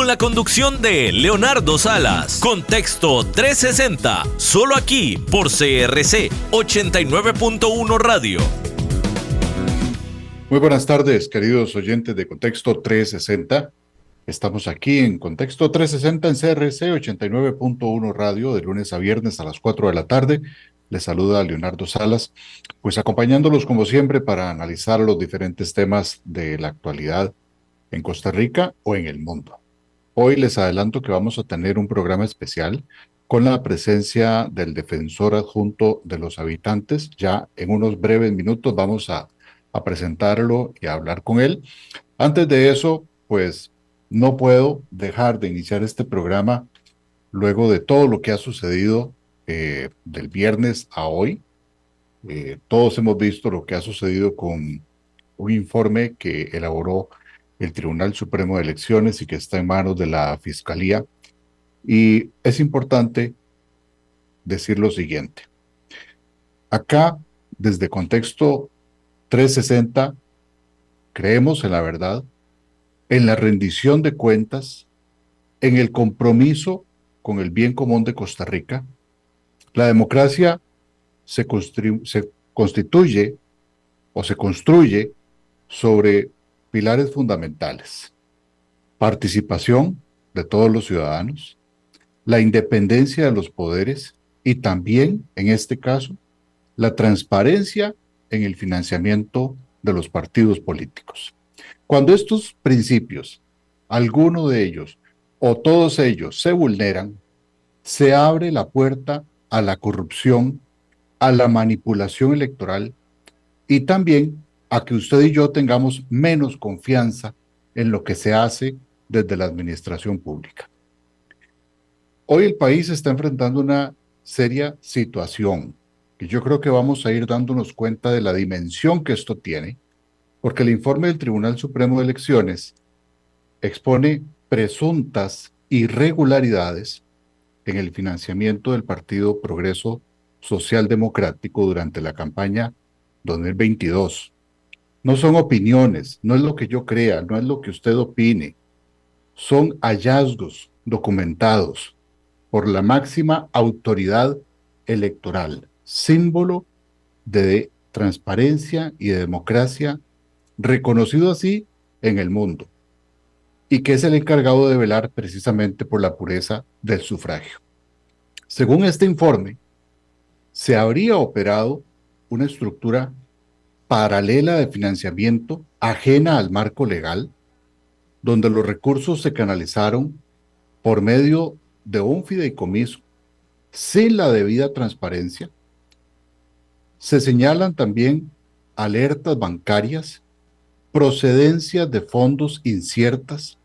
con la conducción de Leonardo Salas. Contexto 360, solo aquí por CRC 89.1 Radio. Muy buenas tardes, queridos oyentes de Contexto 360. Estamos aquí en Contexto 360 en CRC 89.1 Radio, de lunes a viernes a las 4 de la tarde. Les saluda Leonardo Salas, pues acompañándolos como siempre para analizar los diferentes temas de la actualidad en Costa Rica o en el mundo. Hoy les adelanto que vamos a tener un programa especial con la presencia del defensor adjunto de los habitantes. Ya en unos breves minutos vamos a presentarlo y a hablar con él. Antes de eso, pues no puedo dejar de iniciar este programa luego de todo lo que ha sucedido del viernes a hoy. Todos hemos visto lo que ha sucedido con un informe que elaboró el Tribunal Supremo de Elecciones y que está en manos de la Fiscalía. Y es importante decir lo siguiente. Acá, desde Contexto 360, creemos en la verdad, en la rendición de cuentas, en el compromiso con el bien común de Costa Rica. La democracia se constituye o se construye sobre pilares fundamentales: participación de todos los ciudadanos, la independencia de los poderes y también, en este caso, la transparencia en el financiamiento de los partidos políticos. Cuando estos principios, alguno de ellos o todos ellos se vulneran, se abre la puerta a la corrupción, a la manipulación electoral y también a que usted y yo tengamos menos confianza en lo que se hace desde la administración pública. Hoy el país está enfrentando una seria situación y yo creo que vamos a ir dándonos cuenta de la dimensión que esto tiene, porque el informe del Tribunal Supremo de Elecciones expone presuntas irregularidades en el financiamiento del Partido Progreso Social Democrático durante la campaña 2022. No son opiniones, no es lo que yo crea, no es lo que usted opine. Son hallazgos documentados por la máxima autoridad electoral, símbolo de transparencia y de democracia, reconocido así en el mundo, y que es el encargado de velar precisamente por la pureza del sufragio. Según este informe, se habría operado una estructura paralela de financiamiento ajena al marco legal, donde los recursos se canalizaron por medio de un fideicomiso sin la debida transparencia. Se señalan también alertas bancarias, procedencias de fondos inciertas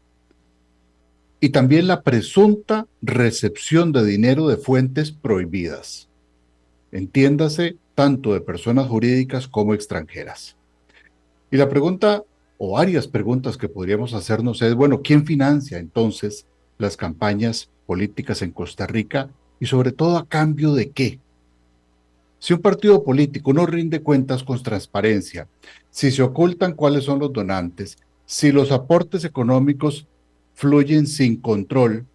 y también la presunta recepción de dinero de fuentes prohibidas. Entiéndase, tanto de personas jurídicas como extranjeras. Y la pregunta, o varias preguntas que podríamos hacernos es, bueno, ¿quién financia entonces las campañas políticas en Costa Rica? Y sobre todo, ¿a cambio de qué? Si un partido político no rinde cuentas con transparencia, si se ocultan cuáles son los donantes, si los aportes económicos fluyen sin control,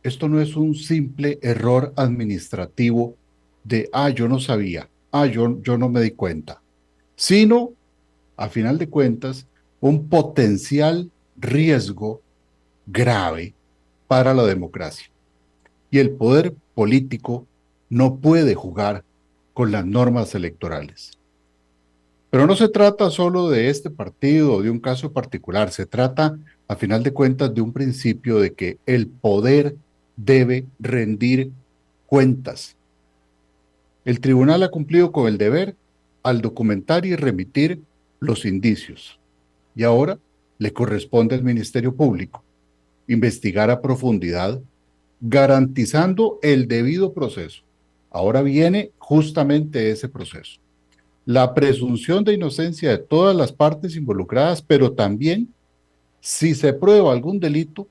esto no es un simple error administrativo de, yo no sabía, yo no me di cuenta, sino, a final de cuentas, un potencial riesgo grave para la democracia. Y el poder político no puede jugar con las normas electorales. Pero no se trata solo de este partido o de un caso particular, se trata, a final de cuentas, de un principio de que el poder debe rendir cuentas. El tribunal ha cumplido con el deber al documentar y remitir los indicios. Y ahora le corresponde al Ministerio Público investigar a profundidad, garantizando el debido proceso. Ahora viene justamente ese proceso. La presunción de inocencia de todas las partes involucradas, pero también, si se prueba algún delito,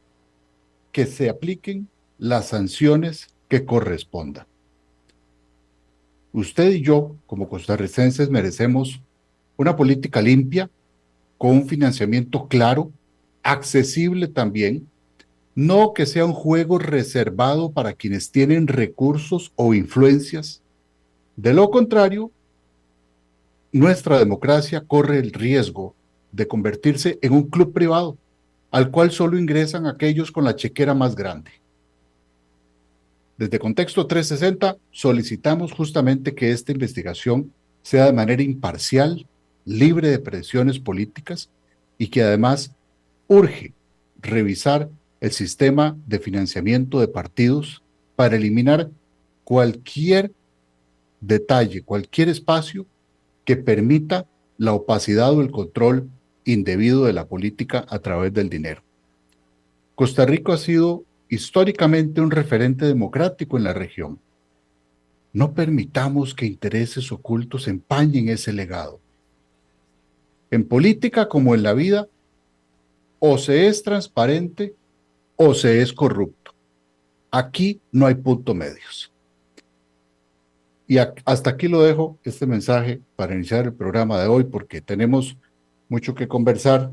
que se apliquen las sanciones que correspondan. Usted y yo, como costarricenses, merecemos una política limpia, con un financiamiento claro, accesible también, no que sea un juego reservado para quienes tienen recursos o influencias. De lo contrario, nuestra democracia corre el riesgo de convertirse en un club privado al cual solo ingresan aquellos con la chequera más grande. Desde Contexto 360 solicitamos justamente que esta investigación sea de manera imparcial, libre de presiones políticas y que además urge revisar el sistema de financiamiento de partidos para eliminar cualquier detalle, cualquier espacio que permita la opacidad o el control indebido de la política a través del dinero. Costa Rica ha sido históricamente un referente democrático en la región. No permitamos que intereses ocultos empañen ese legado. En política como en la vida, o se es transparente o se es corrupto. Aquí no hay puntos medios. Y hasta aquí lo dejo, este mensaje, para iniciar el programa de hoy, porque tenemos mucho que conversar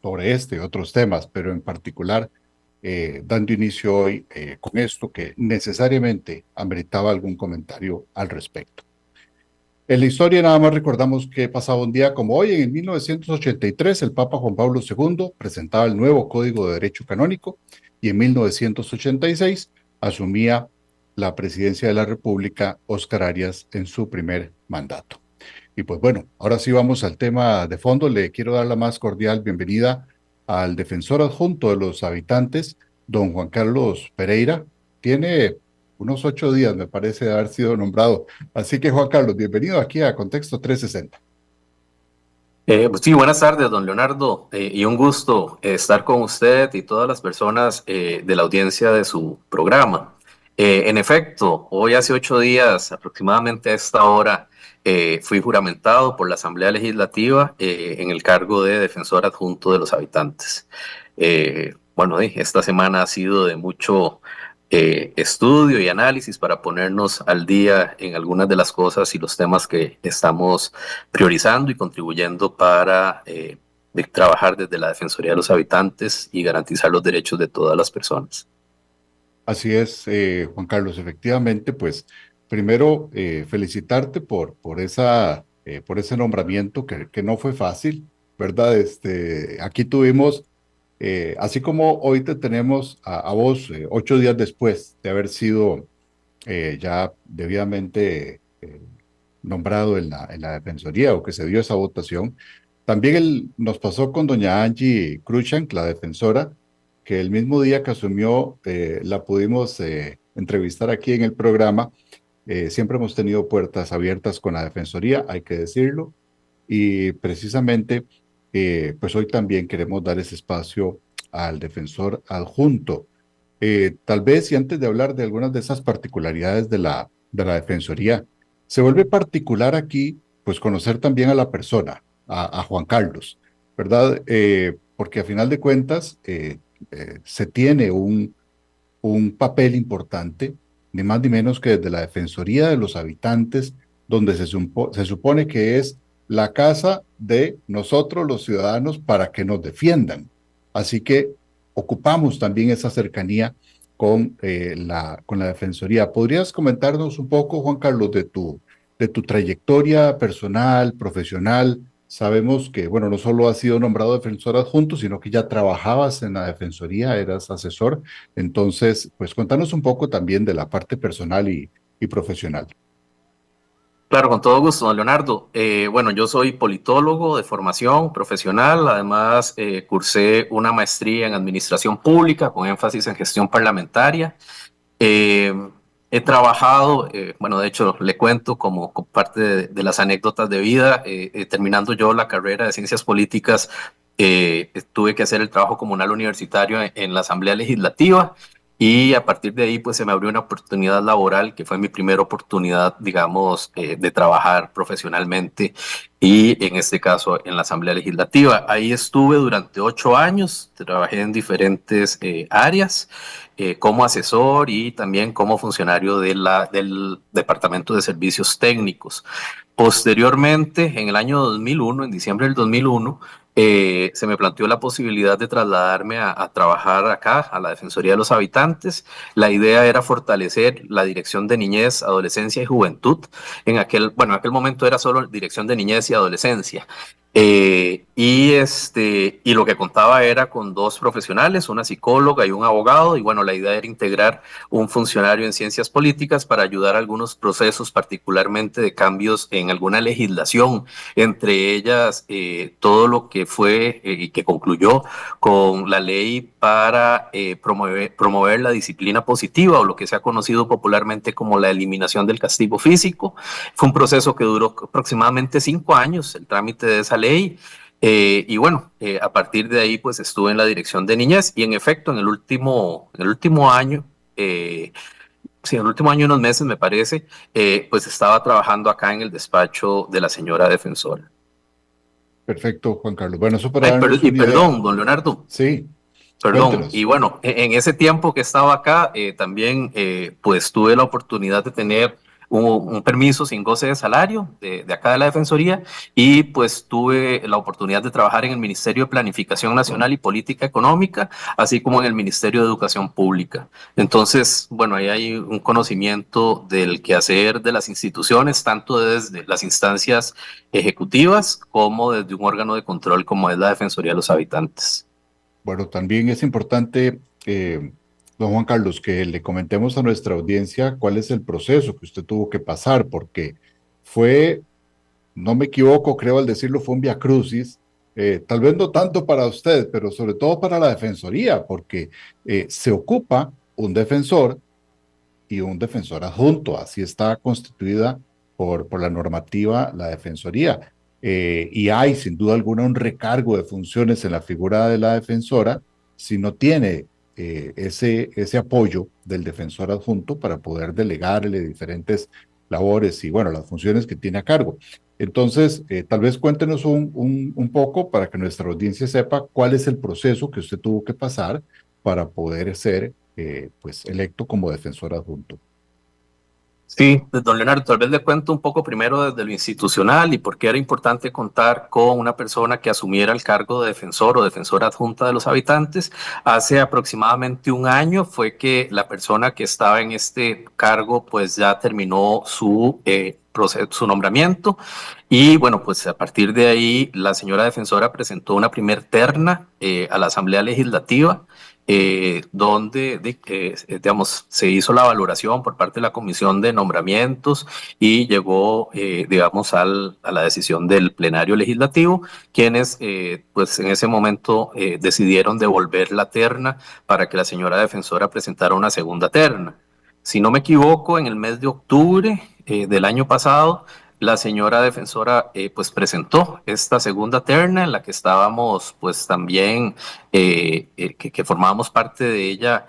sobre este y otros temas, pero en particular dando inicio hoy con esto que necesariamente ameritaba algún comentario al respecto. En la historia nada más recordamos que pasaba un día como hoy, en 1983, el Papa Juan Pablo II presentaba el nuevo Código de Derecho Canónico y en 1986 asumía la presidencia de la República Óscar Arias en su primer mandato. Y pues bueno, ahora sí vamos al tema de fondo. Le quiero dar la más cordial bienvenida al defensor adjunto de los habitantes, don Juan Carlos Pereira. Tiene unos 8 días, me parece, de haber sido nombrado. Así que, Juan Carlos, bienvenido aquí a Contexto 360. Pues sí, buenas tardes, don Leonardo, y un gusto estar con usted y todas las personas de la audiencia de su programa. En efecto, hoy hace 8 días, aproximadamente a esta hora, fui juramentado por la Asamblea Legislativa en el cargo de defensor adjunto de los habitantes. Bueno, esta semana ha sido de mucho estudio y análisis para ponernos al día en algunas de las cosas y los temas que estamos priorizando y contribuyendo para trabajar desde la Defensoría de los Habitantes y garantizar los derechos de todas las personas. Así es, Juan Carlos, efectivamente, pues primero felicitarte por ese nombramiento que no fue fácil, ¿verdad? Aquí tuvimos, así como hoy te tenemos a vos 8 días después de haber sido ya debidamente nombrado en la Defensoría o que se dio esa votación, también nos pasó con doña Angie Cruikshank, la defensora, que el mismo día que asumió la pudimos entrevistar aquí en el programa. Siempre hemos tenido puertas abiertas con la Defensoría, hay que decirlo, y precisamente pues hoy también queremos dar ese espacio al defensor adjunto. Tal vez, y antes de hablar de algunas de esas particularidades de la Defensoría, se vuelve particular aquí, pues conocer también a la persona, a Juan Carlos, ¿verdad? Porque a final de cuentas se tiene un papel importante, ni más ni menos que desde la Defensoría de los Habitantes, donde se supone que es la casa de nosotros los ciudadanos para que nos defiendan. Así que ocupamos también esa cercanía con la Defensoría. ¿Podrías comentarnos un poco, Juan Carlos, de tu trayectoria personal, profesional? Sabemos que, bueno, no solo has sido nombrado defensor adjunto, sino que ya trabajabas en la Defensoría, eras asesor. Entonces, pues cuéntanos un poco también de la parte personal y profesional. Claro, con todo gusto, don Leonardo. Bueno, yo soy politólogo de formación profesional, además cursé una maestría en administración pública con énfasis en gestión parlamentaria. Eh, He trabajado, bueno, de hecho le cuento como parte de las anécdotas de vida, terminando yo la carrera de ciencias políticas, tuve que hacer el trabajo comunal universitario en la Asamblea Legislativa y a partir de ahí pues se me abrió una oportunidad laboral que fue mi primera oportunidad, digamos, de trabajar profesionalmente y en este caso en la Asamblea Legislativa. Ahí estuve durante 8 años, trabajé en diferentes áreas como asesor y también como funcionario del Departamento de Servicios Técnicos. Posteriormente, en el año 2001, en diciembre del 2001, se me planteó la posibilidad de trasladarme a trabajar acá, a la Defensoría de los Habitantes. La idea era fortalecer la Dirección de Niñez, Adolescencia y Juventud. En aquel momento era solo Dirección de Niñez y Adolescencia. Y lo que contaba era con 2 profesionales, una psicóloga y un abogado, y bueno, la idea era integrar un funcionario en ciencias políticas para ayudar a algunos procesos, particularmente de cambios en alguna legislación, entre ellas todo lo que fue y que concluyó con la ley para promover la disciplina positiva, o lo que se ha conocido popularmente como la eliminación del castigo físico. Fue un proceso que duró aproximadamente 5 años, el trámite de esa ley. Y bueno, a partir de ahí pues estuve en la dirección de niñez, y en efecto en el último año, sí, en el último año y unos meses me parece, pues estaba trabajando acá en el despacho de la señora defensora. Perfecto, Juan Carlos. Bueno, eso para darnos Y una idea. perdón, don Leonardo. Sí, Perdón, y cuéntenos. bueno, en ese tiempo que estaba acá, también pues tuve la oportunidad de tener un permiso sin goce de salario de acá de la Defensoría, y pues tuve la oportunidad de trabajar en el Ministerio de Planificación Nacional y Política Económica, así como en el Ministerio de Educación Pública. Entonces, bueno, ahí hay un conocimiento del quehacer de las instituciones, tanto desde las instancias ejecutivas como desde un órgano de control como es la Defensoría de los Habitantes. Bueno, también es importante, don Juan Carlos, que le comentemos a nuestra audiencia cuál es el proceso que usted tuvo que pasar, porque fue, no me equivoco, creo al decirlo, fue un viacrucis, tal vez no tanto para usted, pero sobre todo para la Defensoría, porque se ocupa un defensor y un defensor adjunto. Así está constituida por la normativa la Defensoría. Y hay, sin duda alguna, un recargo de funciones en la figura de la defensora si no tiene ese apoyo del defensor adjunto para poder delegarle diferentes labores y, bueno, las funciones que tiene a cargo. Entonces, tal vez cuéntenos un poco para que nuestra audiencia sepa cuál es el proceso que usted tuvo que pasar para poder ser pues electo como defensor adjunto. Sí, don Leonardo, tal vez le cuento un poco primero desde lo institucional y por qué era importante contar con una persona que asumiera el cargo de defensor o defensora adjunta de los habitantes. Hace aproximadamente un año fue que la persona que estaba en este cargo pues ya terminó su proceso, su nombramiento, y bueno, pues a partir de ahí la señora defensora presentó una primer terna a la Asamblea Legislativa, donde digamos, se hizo la valoración por parte de la Comisión de Nombramientos y llegó, digamos, a la decisión del plenario legislativo, quienes pues en ese momento decidieron devolver la terna para que la señora defensora presentara una segunda terna. Si no me equivoco, en el mes de octubre del año pasado, la señora defensora pues presentó esta segunda terna en la que estábamos pues también, que formábamos parte de ella,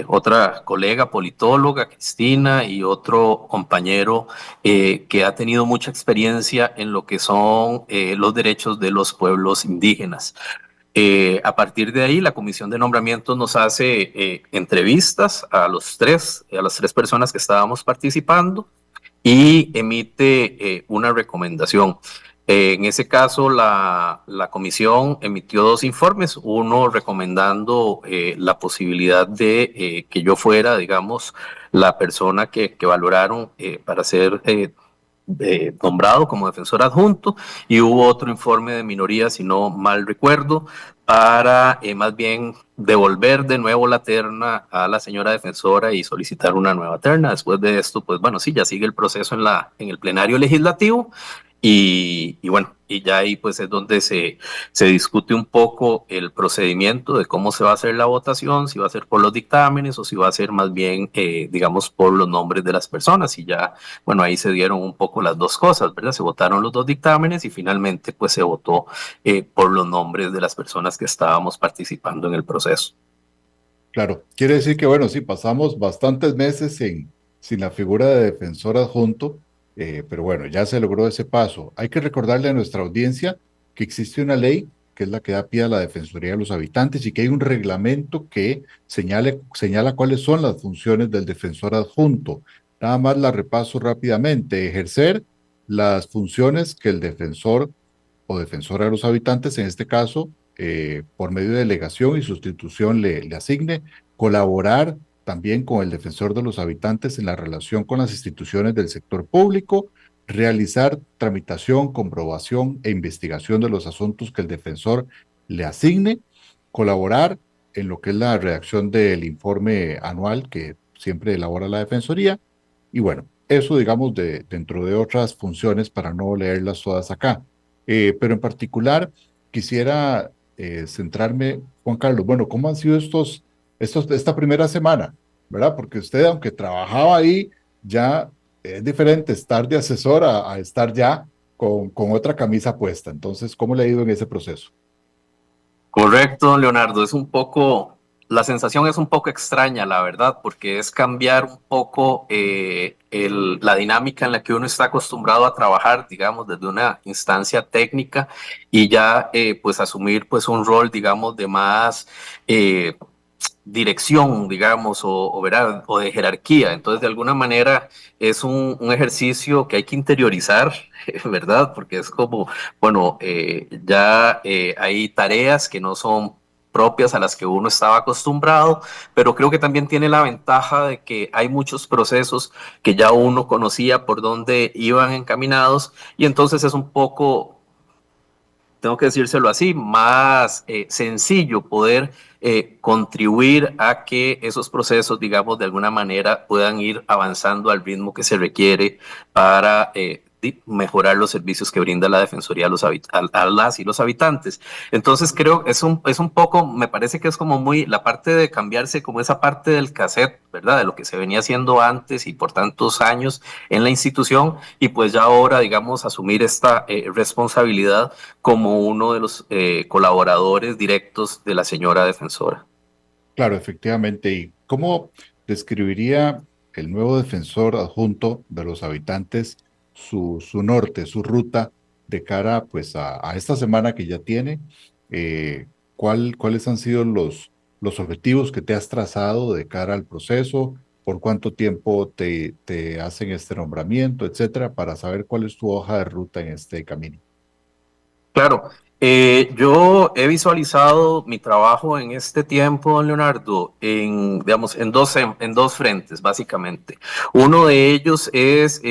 otra colega politóloga, Cristina, y otro compañero que ha tenido mucha experiencia en lo que son los derechos de los pueblos indígenas. A partir de ahí, la comisión de nombramientos nos hace entrevistas a las tres personas que estábamos participando, y emite una recomendación. En ese caso, la comisión emitió 2 informes, uno recomendando la posibilidad de que yo fuera, digamos, la persona que valoraron para ser nombrado como defensor adjunto, y hubo otro informe de minoría, si no mal recuerdo, para más bien devolver de nuevo la terna a la señora defensora y solicitar una nueva terna. Después de esto, pues bueno, sí, ya sigue el proceso en el plenario legislativo, y bueno, y ya ahí pues es donde se discute un poco el procedimiento de cómo se va a hacer la votación, si va a ser por los dictámenes o si va a ser más bien, digamos, por los nombres de las personas. Y ya, bueno, ahí se dieron un poco las dos cosas, ¿verdad? Se votaron los 2 dictámenes y finalmente pues se votó por los nombres de las personas que estábamos participando en el proceso. Claro, quiere decir que, bueno, sí, pasamos bastantes meses sin la figura de defensor adjunto, pero bueno, ya se logró ese paso. Hay que recordarle a nuestra audiencia que existe una ley que es la que da pie a la Defensoría de los Habitantes y que hay un reglamento que señala cuáles son las funciones del defensor adjunto. Nada más la repaso rápidamente. Ejercer las funciones que el defensor o defensora de los habitantes, en este caso, por medio de delegación y sustitución le asigne, colaborar también con el defensor de los habitantes en la relación con las instituciones del sector público, realizar tramitación, comprobación e investigación de los asuntos que el defensor le asigne, colaborar en lo que es la redacción del informe anual que siempre elabora la Defensoría. Y bueno, eso digamos dentro de otras funciones para no leerlas todas acá. Pero en particular quisiera centrarme, Juan Carlos, bueno, ¿cómo han sido esta primera semana? ¿Verdad? Porque usted, aunque trabajaba ahí, ya es diferente estar de asesor a estar ya con otra camisa puesta. Entonces, ¿cómo le ha ido en ese proceso? Correcto, Leonardo, la sensación es un poco extraña, la verdad, porque es cambiar un poco la dinámica en la que uno está acostumbrado a trabajar, digamos, desde una instancia técnica y ya pues asumir pues un rol, digamos, de más dirección, digamos, o de jerarquía. Entonces, de alguna manera, es un ejercicio que hay que interiorizar, ¿verdad? Porque es como, bueno, ya hay tareas que no son propias a las que uno estaba acostumbrado, pero creo que también tiene la ventaja de que hay muchos procesos que ya uno conocía por dónde iban encaminados y entonces es un poco, tengo que decírselo así, más sencillo poder contribuir a que esos procesos, digamos, de alguna manera puedan ir avanzando al ritmo que se requiere para mejorar los servicios que brinda la Defensoría a las y los habitantes. Entonces creo que es un poco, me parece que es como muy la parte de cambiarse como esa parte del cassette, ¿verdad? De lo que se venía haciendo antes y por tantos años en la institución y pues ya ahora, digamos, asumir esta responsabilidad como uno de los colaboradores directos de la señora defensora. Claro, efectivamente. ¿Y cómo describiría el nuevo defensor adjunto de los habitantes su norte, su ruta de cara pues a esta semana que ya tiene? ¿Cuáles han sido los objetivos que te has trazado de cara al proceso? ¿Por cuánto tiempo te hacen este nombramiento, etcétera, para saber cuál es tu hoja de ruta en este camino? Claro, yo he visualizado mi trabajo en este tiempo, don Leonardo, digamos, en dos frentes, básicamente. Uno de ellos es,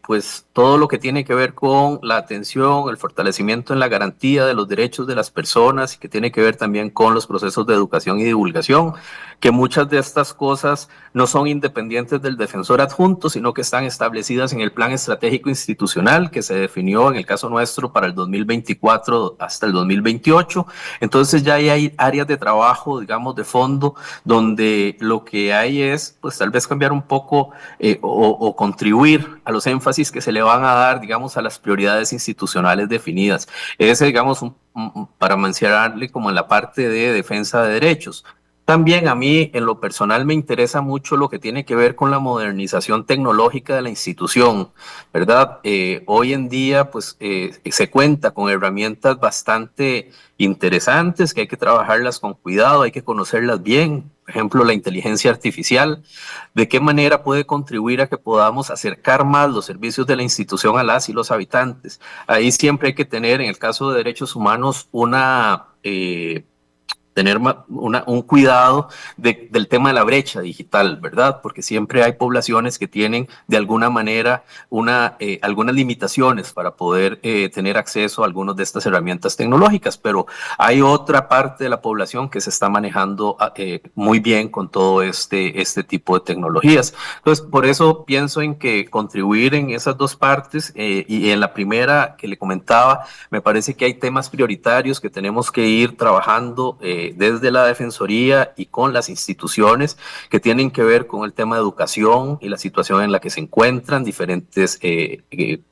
pues, todo lo que tiene que ver con la atención, el fortalecimiento en la garantía de los derechos de las personas y que tiene que ver también con los procesos de educación y divulgación, que muchas de estas cosas no son independientes del defensor adjunto, sino que están establecidas en el plan estratégico institucional que se definió en el caso nuestro para el 2024 hasta el 2028. Entonces ya hay áreas de trabajo, digamos, de fondo, donde lo que hay es, pues tal vez cambiar un poco o contribuir a los énfasis que se le van a dar, digamos, a las prioridades institucionales definidas. Ese, digamos, para mencionarle como en la parte de defensa de derechos. También a mí, en lo personal, me interesa mucho lo que tiene que ver con la modernización tecnológica de la institución, ¿verdad? Hoy en día, pues, se cuenta con herramientas bastante interesantes que hay que trabajarlas con cuidado, hay que conocerlas bien. Por ejemplo, la inteligencia artificial, de qué manera puede contribuir a que podamos acercar más los servicios de la institución a las y los habitantes. Ahí siempre hay que tener, en el caso de derechos humanos, tener un cuidado del tema de la brecha digital, ¿verdad? Porque siempre hay poblaciones que tienen de alguna manera algunas limitaciones para poder tener acceso a algunas de estas herramientas tecnológicas, pero hay otra parte de la población que se está manejando muy bien con todo este tipo de tecnologías. Entonces, por eso pienso en que contribuir en esas dos partes y en la primera que le comentaba, me parece que hay temas prioritarios que tenemos que ir trabajando desde la Defensoría y con las instituciones que tienen que ver con el tema de educación y la situación en la que se encuentran, diferentes,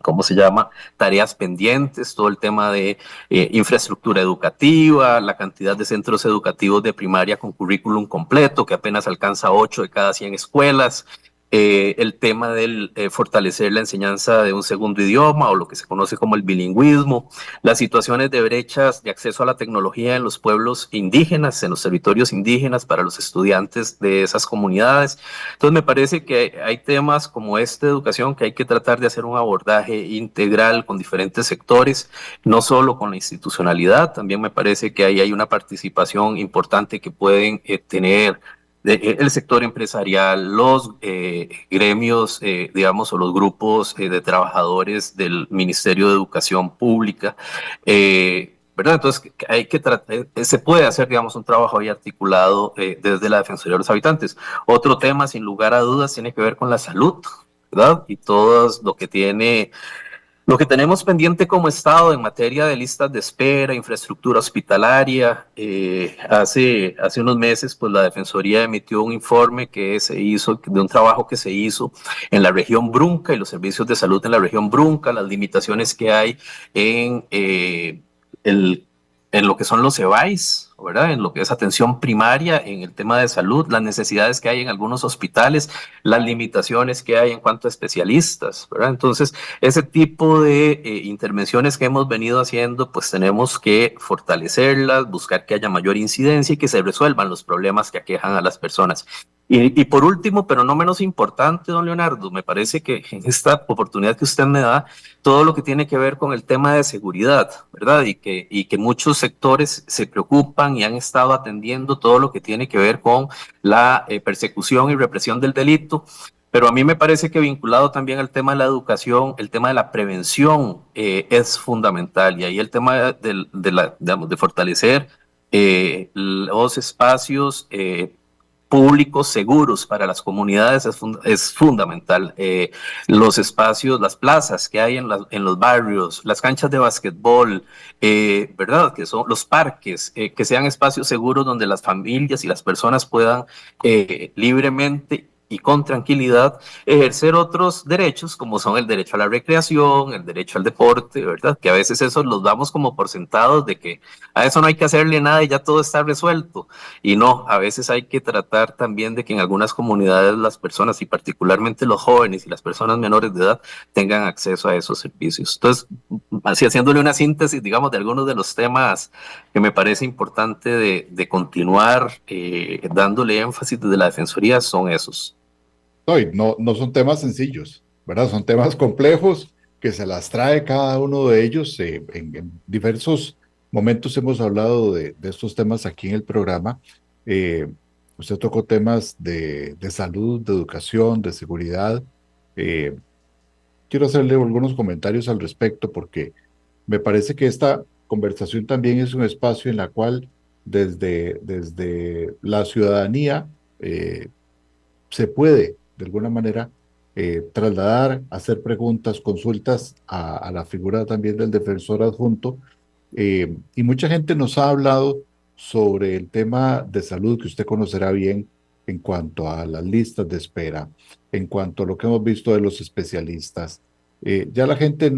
¿cómo se llama?, tareas pendientes, todo el tema de infraestructura educativa, la cantidad de centros educativos de primaria con currículum completo, que apenas alcanza 8 de cada 100 escuelas, el tema del fortalecer la enseñanza de un segundo idioma o lo que se conoce como el bilingüismo, las situaciones de brechas de acceso a la tecnología en los pueblos indígenas, en los territorios indígenas para los estudiantes de esas comunidades. Entonces me parece que hay temas como esta educación que hay que tratar de hacer un abordaje integral con diferentes sectores, no solo con la institucionalidad, también me parece que ahí hay una participación importante que pueden tener el sector empresarial, los gremios, digamos, o los grupos de trabajadores del Ministerio de Educación Pública, ¿verdad? Entonces, hay que tratar, se puede hacer, digamos, un trabajo ahí articulado desde la Defensoría de los Habitantes. Otro tema, sin lugar a dudas, tiene que ver con la salud, ¿verdad? Y todo lo que tiene lo que tenemos pendiente como Estado en materia de listas de espera, infraestructura hospitalaria, hace unos meses pues la Defensoría emitió un informe que se hizo, de un trabajo que se hizo en la región Brunca y los servicios de salud en la región Brunca, las limitaciones que hay en, el, en lo que son los EVAIS, ¿verdad? En lo que es atención primaria, en el tema de salud, las necesidades que hay en algunos hospitales, las limitaciones que hay en cuanto a especialistas, ¿verdad? Entonces, ese tipo de intervenciones que hemos venido haciendo, pues tenemos que fortalecerlas, buscar que haya mayor incidencia y que se resuelvan los problemas que aquejan a las personas. Y por último, pero no menos importante, don Leonardo, me parece que en esta oportunidad que usted me da, todo lo que tiene que ver con el tema de seguridad, ¿verdad? Y que muchos sectores se preocupan y han estado atendiendo todo lo que tiene que ver con la persecución y represión del delito. Pero a mí me parece que vinculado también al tema de la educación, el tema de la prevención es fundamental. Y ahí el tema digamos, de fortalecer los espacios públicos seguros para las comunidades es fundamental. Los espacios, las plazas que hay en los barrios, las canchas de basquetbol, ¿verdad? Que son los parques, que sean espacios seguros donde las familias y las personas puedan libremente y con tranquilidad ejercer otros derechos, como son el derecho a la recreación, el derecho al deporte, ¿verdad? Que a veces eso los damos como por sentados de que a eso no hay que hacerle nada y ya todo está resuelto. Y no, a veces hay que tratar también de que en algunas comunidades las personas, y particularmente los jóvenes y las personas menores de edad, tengan acceso a esos servicios. Entonces, así haciéndole una síntesis, digamos, de algunos de los temas que me parece importante de continuar dándole énfasis desde la Defensoría son esos. No son temas sencillos, ¿verdad? Son temas complejos que se las trae cada uno de ellos. En diversos momentos hemos hablado de estos temas aquí en el programa. Usted tocó temas de salud, de educación, de seguridad. Eh, Quiero hacerle algunos comentarios al respecto porque me parece que esta conversación también es un espacio en la cual desde la ciudadanía se puede, de alguna manera, trasladar, hacer preguntas, consultas a la figura también del defensor adjunto. Y mucha gente nos ha hablado sobre el tema de salud que usted conocerá bien en cuanto a las listas de espera, en cuanto a lo que hemos visto de los especialistas. Ya la gente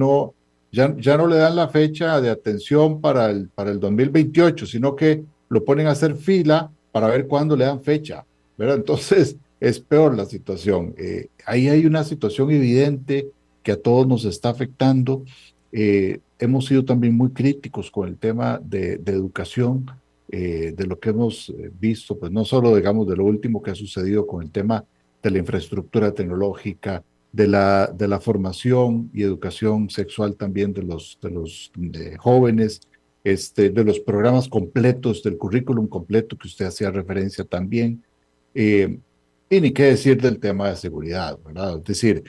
ya no le dan la fecha de atención para el 2028, sino que lo ponen a hacer fila para ver cuándo le dan fecha, ¿verdad? Entonces, es peor la situación. Ahí hay una situación evidente que a todos nos está afectando. Hemos sido también muy críticos con el tema de educación, de lo que hemos visto, pues no solo, digamos, de lo último que ha sucedido con el tema de la infraestructura tecnológica, de la formación y educación sexual también de los jóvenes, de los programas completos, del currículum completo que usted hacía referencia también. Y ni qué decir del tema de seguridad, ¿verdad? Es decir,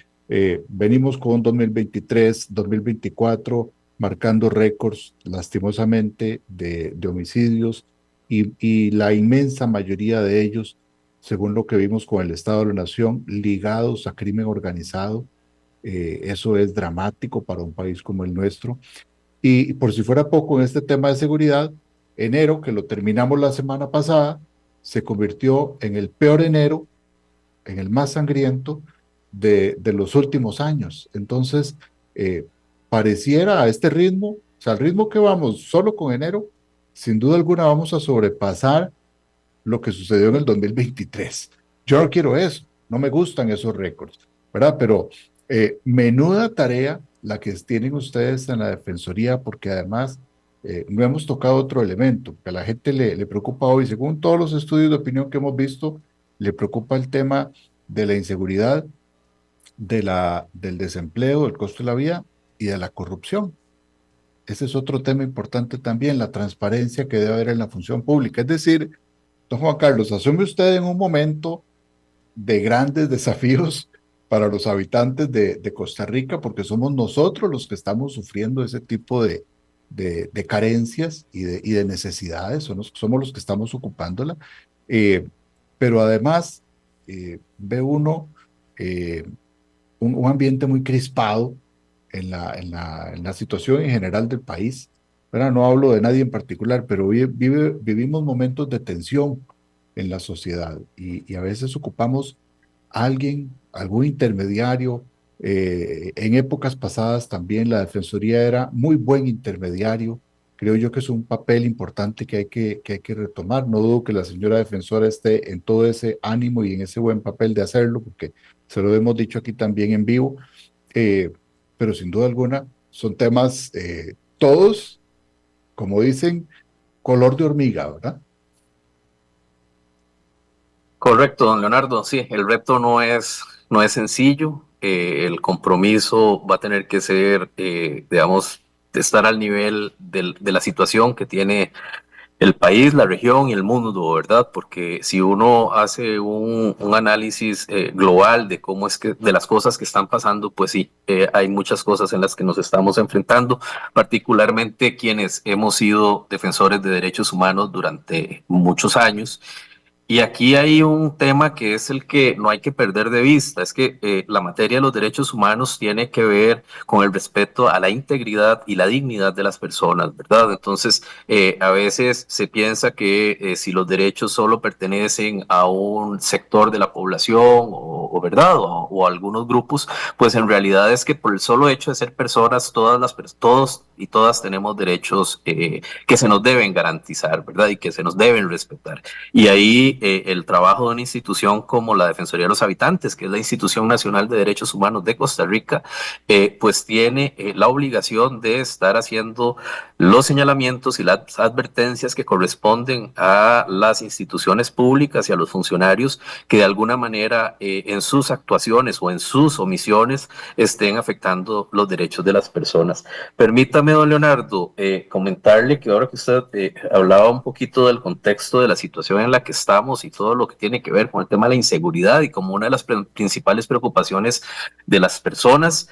venimos con 2023, 2024, marcando récords, lastimosamente, de homicidios y la inmensa mayoría de ellos, según lo que vimos con el Estado de la Nación, ligados a crimen organizado. Eso es dramático para un país como el nuestro. Y por si fuera poco, en este tema de seguridad, enero, que lo terminamos la semana pasada, se convirtió en el peor enero, en el más sangriento de los últimos años. Entonces, pareciera a este ritmo, o sea, al ritmo que vamos solo con enero, sin duda alguna vamos a sobrepasar lo que sucedió en el 2023. Yo no quiero eso, No me gustan esos récords, ¿verdad? Pero menuda tarea la que tienen ustedes en la Defensoría, porque además no hemos tocado otro elemento que a la gente le preocupa hoy, según todos los estudios de opinión que hemos visto, le preocupa el tema de la inseguridad, del desempleo, del costo de la vida y de la corrupción. Ese es otro tema importante también, la transparencia que debe haber en la función pública. Es decir, don Juan Carlos, asume usted en un momento de grandes desafíos para los habitantes de Costa Rica, porque somos nosotros los que estamos sufriendo ese tipo de carencias y de necesidades, somos los que estamos ocupándola. Eh, pero además, ve uno eh, un ambiente muy crispado en la situación en general del país. ¿Verdad? No hablo de nadie en particular, pero vivimos momentos de tensión en la sociedad y a veces ocupamos a alguien, algún intermediario. En épocas pasadas también la Defensoría era muy buen intermediario. Creo yo que es un papel importante que hay que retomar. No dudo que la señora defensora esté en todo ese ánimo y en ese buen papel de hacerlo, porque se lo hemos dicho aquí también en vivo, eh, pero sin duda alguna son temas todos, como dicen, color de hormiga, ¿verdad? Correcto, don Leonardo. Sí, el reto no es sencillo. El compromiso va a tener que ser, digamos, de estar al nivel de la situación que tiene el país, la región y el mundo, ¿verdad? Porque si uno hace un análisis global de cómo es que, de las cosas que están pasando, pues sí, hay muchas cosas en las que nos estamos enfrentando, particularmente quienes hemos sido defensores de derechos humanos durante muchos años. Y aquí hay un tema que es el que no hay que perder de vista, es que la materia de los derechos humanos tiene que ver con el respeto a la integridad y la dignidad de las personas, ¿verdad? Entonces, a veces se piensa que si los derechos solo pertenecen a un sector de la población ¿verdad? O a algunos grupos, pues en realidad es que por el solo hecho de ser personas, todos y todas tenemos derechos que se nos deben garantizar, ¿verdad? Y que se nos deben respetar. Y ahí el trabajo de una institución como la Defensoría de los Habitantes, que es la Institución Nacional de Derechos Humanos de Costa Rica, pues tiene la obligación de estar haciendo los señalamientos y las advertencias que corresponden a las instituciones públicas y a los funcionarios que de alguna manera en sus actuaciones o en sus omisiones estén afectando los derechos de las personas. Permítame, don Leonardo, comentarle que ahora que usted hablaba un poquito del contexto de la situación en la que estamos y todo lo que tiene que ver con el tema de la inseguridad y como una de las principales preocupaciones de las personas,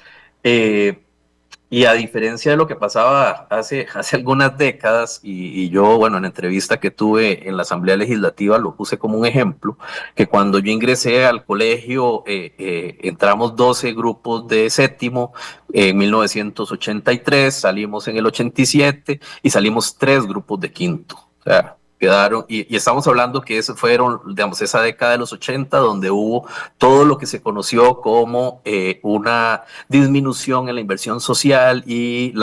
y a diferencia de lo que pasaba hace algunas décadas, y yo, bueno, en la entrevista que tuve en la Asamblea Legislativa lo puse como un ejemplo, que cuando yo ingresé al colegio, entramos 12 grupos de séptimo en 1983, salimos en el 87 y salimos 3 grupos de quinto. O sea, quedaron, y estamos hablando que eso fueron, digamos, esa década de los 80, donde hubo todo lo que se conoció como una disminución en la inversión social y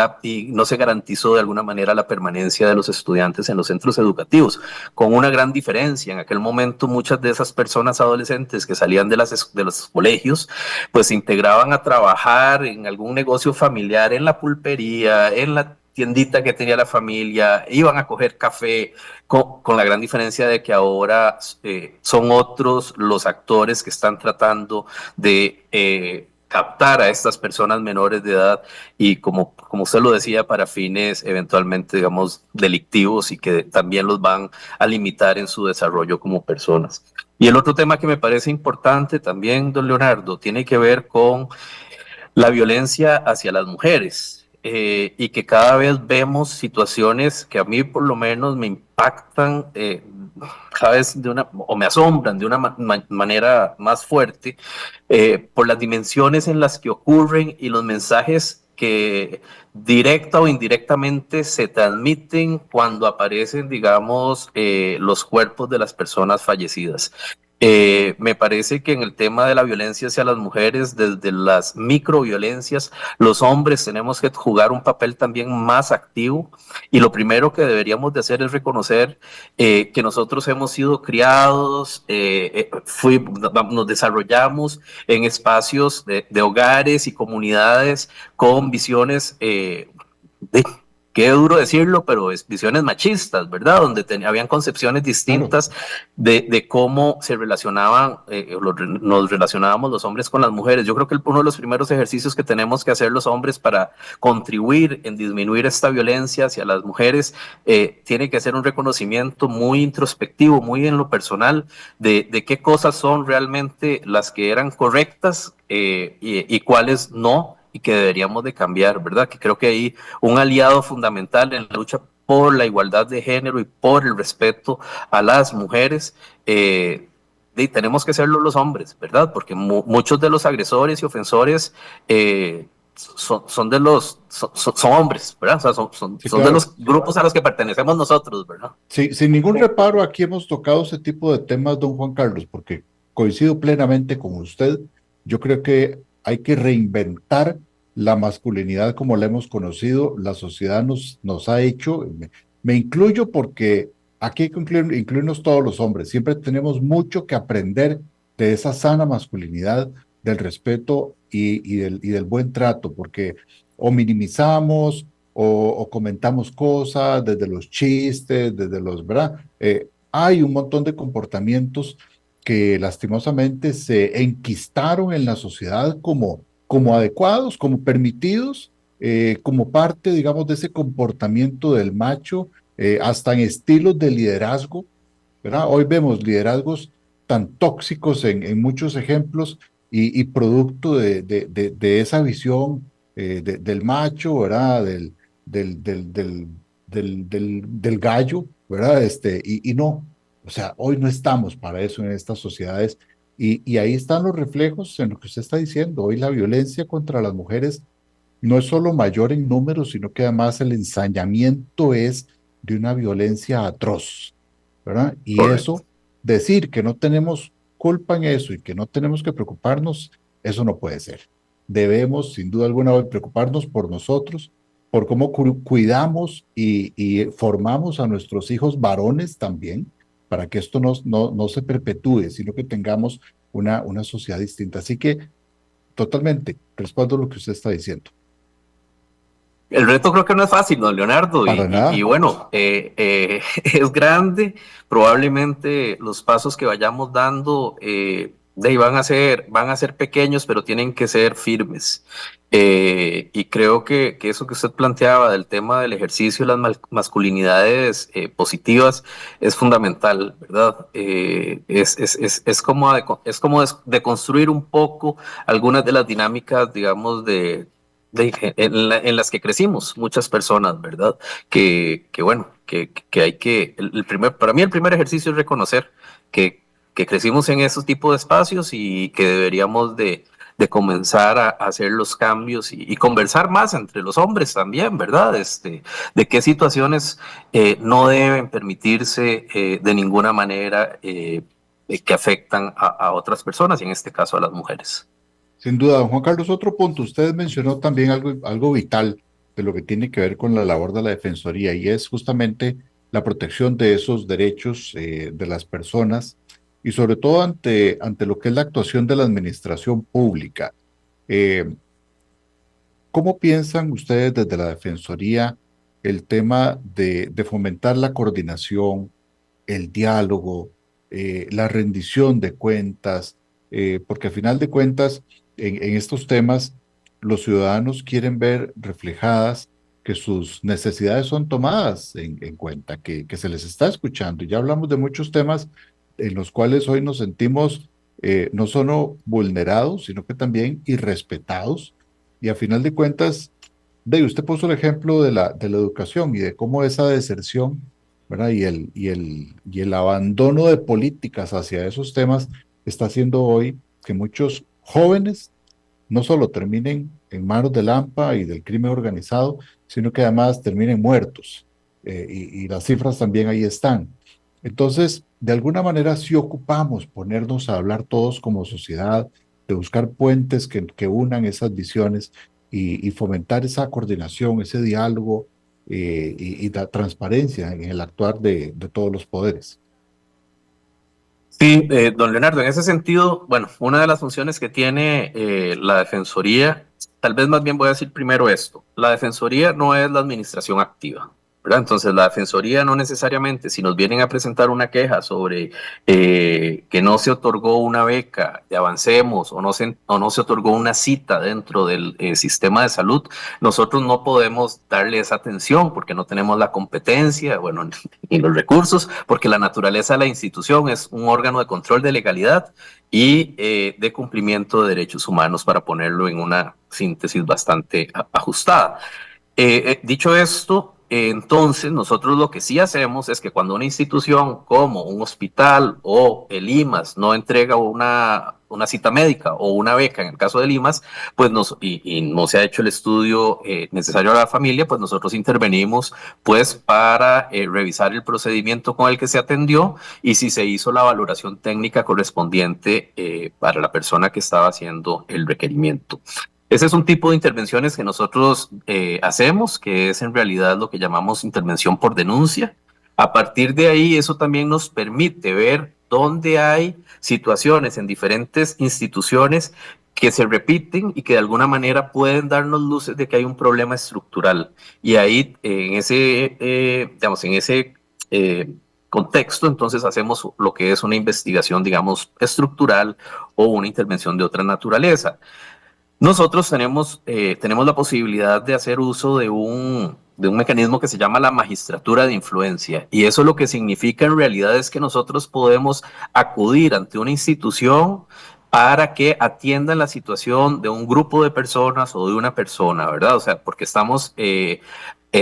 no se garantizó de alguna manera la permanencia de los estudiantes en los centros educativos, con una gran diferencia. En aquel momento muchas de esas personas adolescentes que salían de los colegios, pues se integraban a trabajar en algún negocio familiar, en la pulpería, en la tiendita que tenía la familia, iban a coger café, con la gran diferencia de que ahora son otros los actores que están tratando de captar a estas personas menores de edad y como usted lo decía, para fines eventualmente, digamos, delictivos y que también los van a limitar en su desarrollo como personas. Y el otro tema que me parece importante también, don Leonardo, tiene que ver con la violencia hacia las mujeres y que cada vez vemos situaciones que a mí por lo menos me impactan cada vez o me asombran de una manera más fuerte por las dimensiones en las que ocurren y los mensajes que directa o indirectamente se transmiten cuando aparecen, digamos, los cuerpos de las personas fallecidas. Me parece que en el tema de la violencia hacia las mujeres, desde las microviolencias, los hombres tenemos que jugar un papel también más activo, y lo primero que deberíamos de hacer es reconocer que nosotros hemos sido criados, nos desarrollamos en espacios de hogares y comunidades con visiones de, qué duro decirlo, pero es visiones machistas, ¿verdad? Donde habían concepciones Claro. distintas de cómo se relacionaban, nos relacionábamos los hombres con las mujeres. Yo creo que uno de los primeros ejercicios que tenemos que hacer los hombres para contribuir en disminuir esta violencia hacia las mujeres tiene que ser un reconocimiento muy introspectivo, muy en lo personal, de qué cosas son realmente las que eran correctas y cuáles no, y que deberíamos de cambiar, ¿verdad? Que creo que ahí un aliado fundamental en la lucha por la igualdad de género y por el respeto a las mujeres, y tenemos que serlo los hombres, ¿verdad? Porque muchos de los agresores y ofensores son hombres, ¿verdad? O sea, Sí, son de claro. los grupos a los que pertenecemos nosotros, ¿verdad? Sí, sin ningún reparo, aquí hemos tocado ese tipo de temas, don Juan Carlos, porque coincido plenamente con usted. Yo creo que hay que reinventar la masculinidad como la hemos conocido. La sociedad nos ha hecho, me incluyo porque aquí hay que incluirnos todos los hombres. Siempre tenemos mucho que aprender de esa sana masculinidad, del respeto y del buen trato, porque o minimizamos o comentamos cosas, desde los chistes, desde los, ¿verdad? Hay un montón de comportamientos que lastimosamente se enquistaron en la sociedad como adecuados, como permitidos, como parte, digamos, de ese comportamiento del macho, hasta en estilos de liderazgo, ¿verdad? Hoy vemos liderazgos tan tóxicos en muchos ejemplos y producto de esa visión del macho, ¿verdad? Del gallo, ¿verdad? Y no, o sea, hoy no estamos para eso en estas sociedades y ahí están los reflejos en lo que usted está diciendo. Hoy la violencia contra las mujeres no es solo mayor en número, sino que además el ensañamiento es de una violencia atroz, ¿verdad? Y Correcto. eso, decir que no tenemos culpa en eso y que no tenemos que preocuparnos, eso no puede ser. Debemos, sin duda alguna, hoy preocuparnos por nosotros, por cómo cuidamos y formamos a nuestros hijos varones también, para que esto no se perpetúe, sino que tengamos una sociedad distinta. Así que totalmente, respaldo lo que usted está diciendo. El reto creo que no es fácil, don Leonardo, Para y nada. bueno, es grande. Probablemente los pasos que vayamos dando van a ser pequeños, pero tienen que ser firmes. Y creo que eso que usted planteaba del tema del ejercicio de las masculinidades positivas es fundamental, ¿verdad? Es como de construir un poco algunas de las dinámicas, digamos, en las que crecimos muchas personas, ¿verdad? Que bueno, que hay que, para mí el primer ejercicio es reconocer que crecimos en esos tipos de espacios y que deberíamos de comenzar a hacer los cambios y conversar más entre los hombres también, ¿verdad? De qué situaciones no deben permitirse de ninguna manera que afectan a otras personas, y en este caso a las mujeres. Sin duda, don Juan Carlos, otro punto. Usted mencionó también algo vital de lo que tiene que ver con la labor de la Defensoría y es justamente la protección de esos derechos de las personas y sobre todo ante lo que es la actuación de la administración pública. Eh, ¿Cómo piensan ustedes desde la Defensoría el tema de fomentar la coordinación, el diálogo, la rendición de cuentas? Porque al final de cuentas, en estos temas, los ciudadanos quieren ver reflejadas que sus necesidades son tomadas en cuenta, que se les está escuchando. Y ya hablamos de muchos temas en los cuales hoy nos sentimos no solo vulnerados, sino que también irrespetados y a final de cuentas, usted puso el ejemplo de la educación y de cómo esa deserción, ¿verdad? Y el abandono de políticas hacia esos temas está haciendo hoy que muchos jóvenes no solo terminen en manos del AMPA y del crimen organizado, sino que además terminen muertos. Y las cifras también ahí están. Entonces, de alguna manera sí ocupamos ponernos a hablar todos como sociedad, de buscar puentes que unan esas visiones y fomentar esa coordinación, ese diálogo y la transparencia en el actuar de todos los poderes. Sí, don Leonardo, en ese sentido, bueno, una de las funciones que tiene la Defensoría, tal vez más bien voy a decir primero esto, la Defensoría no es la administración activa, ¿verdad? Entonces, la Defensoría no necesariamente, si nos vienen a presentar una queja sobre que no se otorgó una beca de Avancemos o no se otorgó una cita dentro del sistema de salud, nosotros no podemos darle esa atención porque no tenemos la competencia, bueno, ni los recursos, porque la naturaleza de la institución es un órgano de control de legalidad y de cumplimiento de derechos humanos, para ponerlo en una síntesis bastante ajustada. Dicho esto, entonces nosotros lo que sí hacemos es que cuando una institución como un hospital o el IMAS no entrega una cita médica o una beca, en el caso del IMAS, pues y no se ha hecho el estudio necesario a la familia, pues nosotros intervenimos pues para revisar el procedimiento con el que se atendió y si se hizo la valoración técnica correspondiente para la persona que estaba haciendo el requerimiento. Ese es un tipo de intervenciones que nosotros hacemos, que es en realidad lo que llamamos intervención por denuncia. A partir de ahí, eso también nos permite ver dónde hay situaciones en diferentes instituciones que se repiten y que de alguna manera pueden darnos luces de que hay un problema estructural. Y ahí, digamos, en ese contexto, entonces hacemos lo que es una investigación, digamos, estructural o una intervención de otra naturaleza. Nosotros tenemos la posibilidad de hacer uso de un mecanismo que se llama la magistratura de influencia. Y eso lo que significa en realidad es que nosotros podemos acudir ante una institución para que atiendan la situación de un grupo de personas o de una persona, ¿verdad? O sea, porque estamos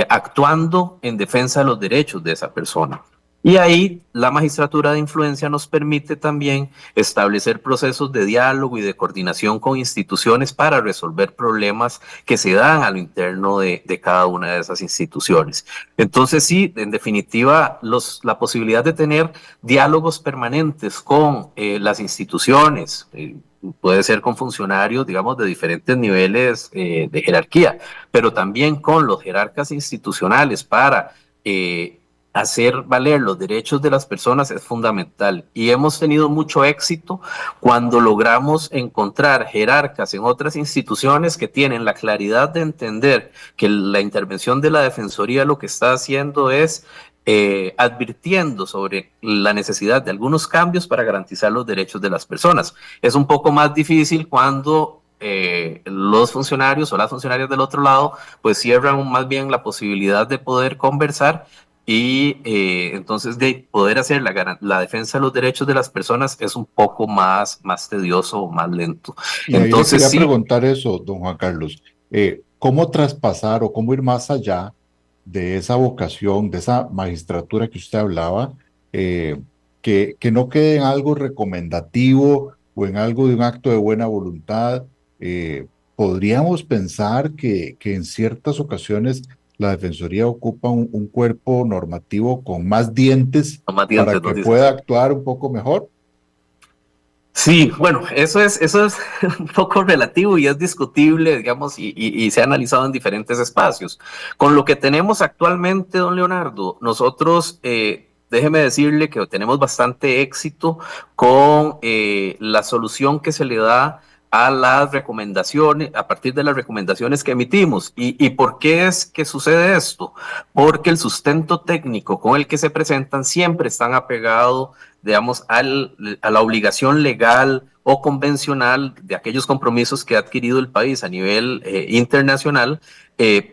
actuando en defensa de los derechos de esa persona. Y ahí la magistratura de influencia nos permite también establecer procesos de diálogo y de coordinación con instituciones para resolver problemas que se dan a lo interno de cada una de esas instituciones. Entonces sí, en definitiva, la posibilidad de tener diálogos permanentes con las instituciones, puede ser con funcionarios, digamos, de diferentes niveles de jerarquía, pero también con los jerarcas institucionales para hacer valer los derechos de las personas es fundamental. Y hemos tenido mucho éxito cuando logramos encontrar jerarcas en otras instituciones que tienen la claridad de entender que la intervención de la Defensoría lo que está haciendo es advirtiendo sobre la necesidad de algunos cambios para garantizar los derechos de las personas. Es un poco más difícil cuando los funcionarios o las funcionarias del otro lado pues cierran más bien la posibilidad de poder conversar y entonces de poder hacer la defensa de los derechos de las personas es un poco más tedioso o más lento. Y ahí le Entonces quería sí, preguntar eso, don Juan Carlos. ¿Cómo traspasar o cómo ir más allá de esa vocación, de esa magistratura que usted hablaba, eh, que no quede en algo recomendativo o en algo de un acto de buena voluntad? ¿Podríamos pensar que en ciertas ocasiones la Defensoría ocupa un cuerpo normativo con más dientes no más para dientes que nos dicen. pueda actuar un poco mejor? Sí, bueno, eso es un poco relativo y es discutible, digamos, y se ha analizado en diferentes espacios. Con lo que tenemos actualmente, don Leonardo, nosotros, déjeme decirle que tenemos bastante éxito con la solución que se le da a las recomendaciones, a partir de las recomendaciones que emitimos. ¿Y por qué es que sucede esto? Porque el sustento técnico con el que se presentan siempre están apegados, digamos, a la obligación legal o convencional de aquellos compromisos que ha adquirido el país a nivel internacional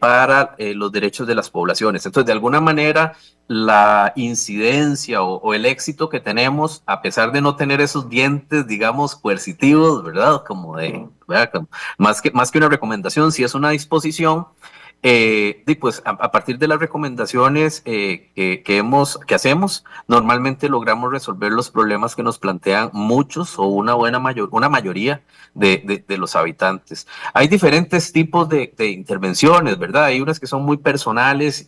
para los derechos de las poblaciones. Entonces, de alguna manera, la incidencia o el éxito que tenemos, a pesar de no tener esos dientes, digamos, coercitivos, ¿verdad? Como de, ¿verdad? Más que una recomendación, si es una disposición, Pues a partir de las recomendaciones que hacemos, normalmente logramos resolver los problemas que nos plantean muchos o una mayoría de los habitantes. Hay diferentes tipos de intervenciones, ¿verdad? Hay unas que son muy personales.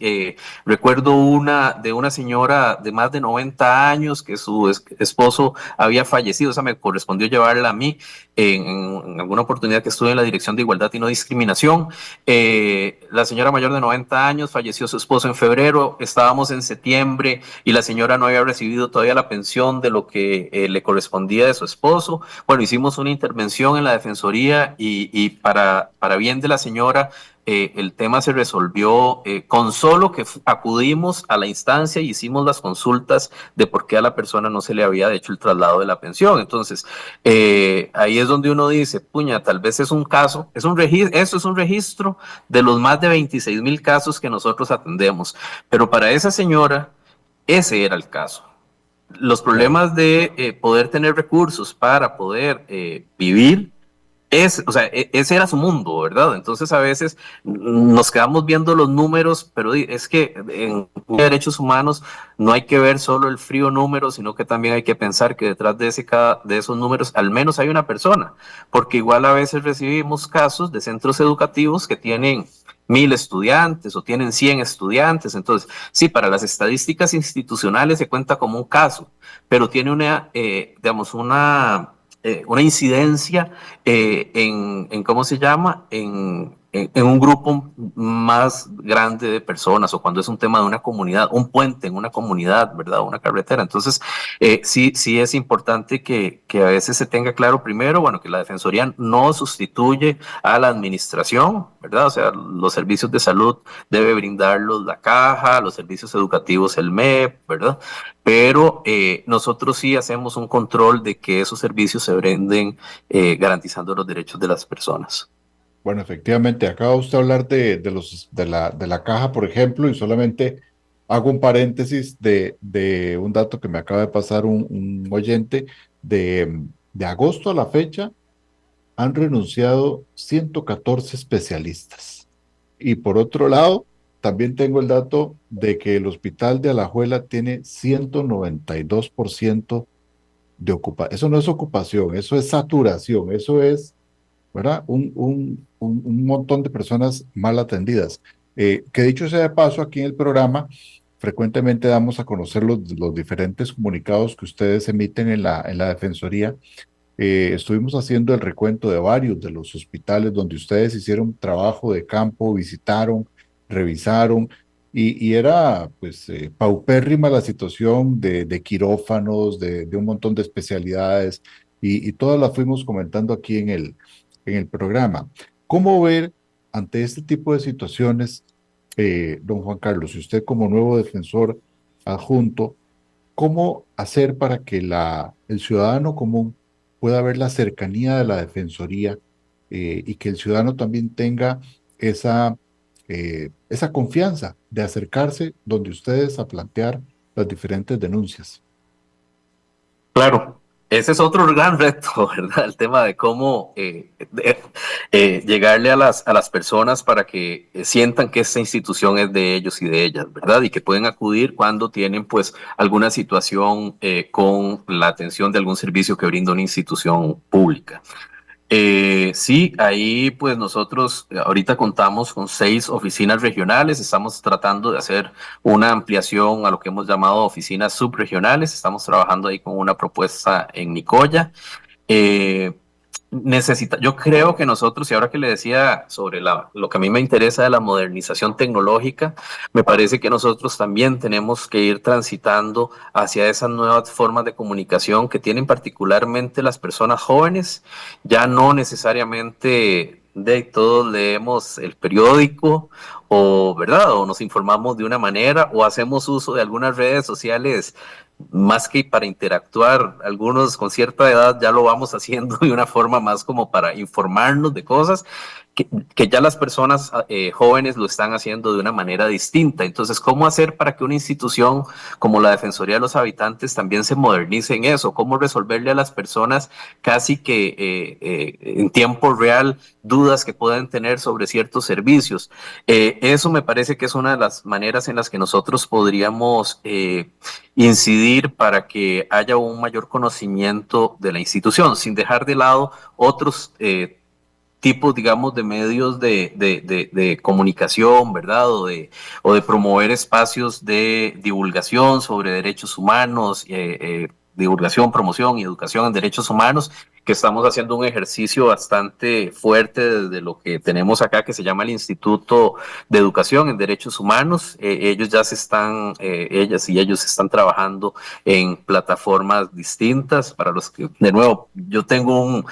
Recuerdo una de una señora de más de 90 años que su esposo había fallecido. O sea, me correspondió llevarla a mí en alguna oportunidad que estuve en la Dirección de Igualdad y No Discriminación. La señora mayor de 90 años falleció su esposo en febrero, estábamos en septiembre y la señora no había recibido todavía la pensión de lo que le correspondía de su esposo. Bueno, hicimos una intervención en la Defensoría y para bien de la señora, el tema se resolvió con solo que acudimos a la instancia y hicimos las consultas de por qué a la persona no se le había hecho el traslado de la pensión. Entonces, ahí es donde uno dice, puña, tal vez es un caso, eso es un registro de los más de 26,000 casos que nosotros atendemos, pero para esa señora, ese era el caso. Los problemas de poder tener recursos para poder vivir, o sea, ese era su mundo, ¿verdad? Entonces a veces nos quedamos viendo los números, pero es que en derechos humanos no hay que ver solo el frío número, sino que también hay que pensar que detrás de esos números al menos hay una persona, porque igual a veces recibimos casos de centros educativos que tienen 1,000 estudiantes o tienen 100 estudiantes. Entonces, sí, para las estadísticas institucionales se cuenta como un caso, pero tiene digamos, una incidencia ¿cómo se llama? En un grupo más grande de personas, o cuando es un tema de una comunidad, un puente en una comunidad, ¿verdad? Una carretera. Entonces, sí es importante que a veces se tenga claro primero, bueno, que la Defensoría no sustituye a la administración, ¿verdad? O sea, los servicios de salud debe brindarlos la caja, los servicios educativos el MEP, ¿verdad? Pero nosotros sí hacemos un control de que esos servicios se brinden garantizando los derechos de las personas. Bueno, efectivamente, acaba usted de hablar de la caja, por ejemplo, y solamente hago un paréntesis de un dato que me acaba de pasar un oyente. De agosto a la fecha han renunciado 114 especialistas. Y por otro lado, también tengo el dato de que el hospital de Alajuela tiene 192% de ocupación. Eso no es ocupación, eso es saturación, eso es, ¿verdad? Un montón de personas mal atendidas. Que dicho sea de paso, aquí en el programa frecuentemente damos a conocer los diferentes comunicados que ustedes emiten en la Defensoría. Estuvimos haciendo el recuento de varios de los hospitales donde ustedes hicieron trabajo de campo, visitaron, revisaron, y era pues paupérrima la situación de quirófanos, de un montón de especialidades, y todas las fuimos comentando aquí en el programa. ¿Cómo ver ante este tipo de situaciones, don Juan Carlos, y usted como nuevo defensor adjunto, cómo hacer para que el ciudadano común pueda ver la cercanía de la Defensoría, y que el ciudadano también tenga esa confianza de acercarse donde ustedes a plantear las diferentes denuncias? Claro, ese es otro gran reto, ¿verdad? El tema de cómo llegarle a las personas para que sientan que esta institución es de ellos y de ellas, ¿verdad? Y que pueden acudir cuando tienen pues alguna situación con la atención de algún servicio que brinda una institución pública. Sí, ahí pues nosotros ahorita contamos con 6 oficinas regionales, estamos tratando de hacer una ampliación a lo que hemos llamado oficinas subregionales, estamos trabajando ahí con una propuesta en Nicoya. Eh, yo creo que nosotros, y ahora que le decía sobre lo que a mí me interesa de la modernización tecnológica, me parece que nosotros también tenemos que ir transitando hacia esas nuevas formas de comunicación que tienen particularmente las personas jóvenes. Ya no necesariamente de todos leemos el periódico o, ¿verdad? O nos informamos de una manera o hacemos uso de algunas redes sociales más que para interactuar. Algunos con cierta edad ya lo vamos haciendo de una forma más como para informarnos de cosas. que ya las personas jóvenes lo están haciendo de una manera distinta. Entonces, ¿cómo hacer para que una institución como la Defensoría de los Habitantes también se modernice en eso? ¿Cómo resolverle a las personas casi que en tiempo real dudas que pueden tener sobre ciertos servicios? Eso me parece que es una de las maneras en las que nosotros podríamos incidir para que haya un mayor conocimiento de la institución, sin dejar de lado otros tipos, digamos, de medios de comunicación, ¿verdad? O de promover espacios de divulgación sobre derechos humanos, divulgación, promoción y educación en derechos humanos, que estamos haciendo un ejercicio bastante fuerte desde lo que tenemos acá, que se llama el Instituto de Educación en Derechos Humanos. Ellos ya se están, ellas y ellos están trabajando en plataformas distintas para los que, de nuevo, yo tengo un,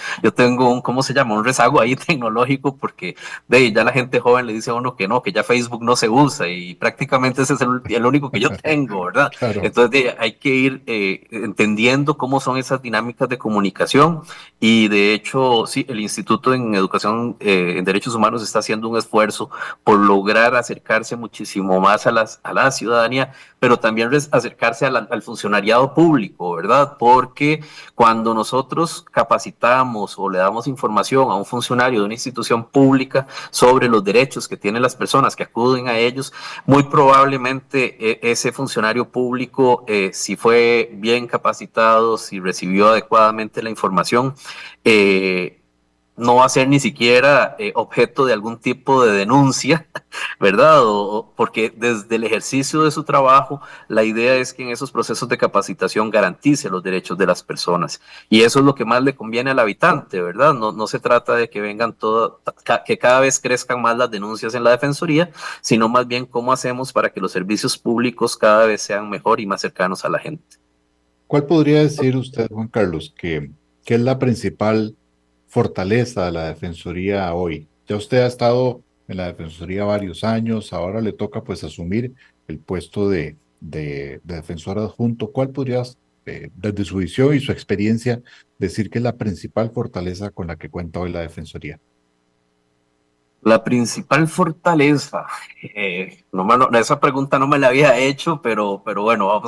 ¿cómo se llama? Un rezago ahí tecnológico porque ya la gente joven le dice a uno que no, que ya Facebook no se usa y prácticamente ese es el único que yo tengo, ¿verdad? Claro. Entonces hay que ir entendiendo cómo son esas dinámicas de comunicación y de hecho, sí, el Instituto en Educación en Derechos Humanos está haciendo un esfuerzo por lograr acercarse muchísimo más a la ciudadanía, pero también acercarse al funcionariado público, ¿verdad? Porque cuando nosotros capacitamos o le damos información a un funcionario de una institución pública sobre los derechos que tienen las personas que acuden a ellos, muy probablemente ese funcionario público, si fue bien capacitado, si recibió adecuadamente la información, no va a ser ni siquiera objeto de algún tipo de denuncia, ¿verdad? Porque desde el ejercicio de su trabajo, la idea es que en esos procesos de capacitación garantice los derechos de las personas. Y eso es lo que más le conviene al habitante, ¿verdad? No se trata de que vengan que cada vez crezcan más las denuncias en la Defensoría, sino más bien cómo hacemos para que los servicios públicos cada vez sean mejor y más cercanos a la gente. ¿Cuál podría decir usted, Juan Carlos, que es la principal fortaleza de la Defensoría hoy? Ya usted ha estado en la Defensoría varios años, ahora le toca pues asumir el puesto de defensor adjunto. ¿Cuál podrías, desde su visión y su experiencia, decir que es la principal fortaleza con la que cuenta hoy la Defensoría? La principal fortaleza, esa pregunta no me la había hecho, pero bueno,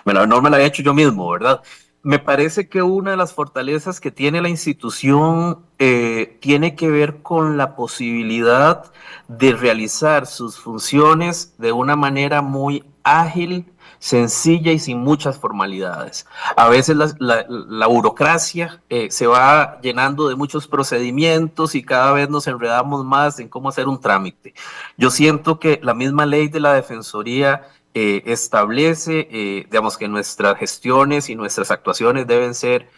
no me la había hecho yo mismo, ¿verdad? Me parece que una de las fortalezas que tiene la institución tiene que ver con la posibilidad de realizar sus funciones de una manera muy ágil, sencilla y sin muchas formalidades. A veces la burocracia se va llenando de muchos procedimientos y cada vez nos enredamos más en cómo hacer un trámite. Yo siento que la misma ley de la Defensoría establece, digamos, que nuestras gestiones y nuestras actuaciones deben ser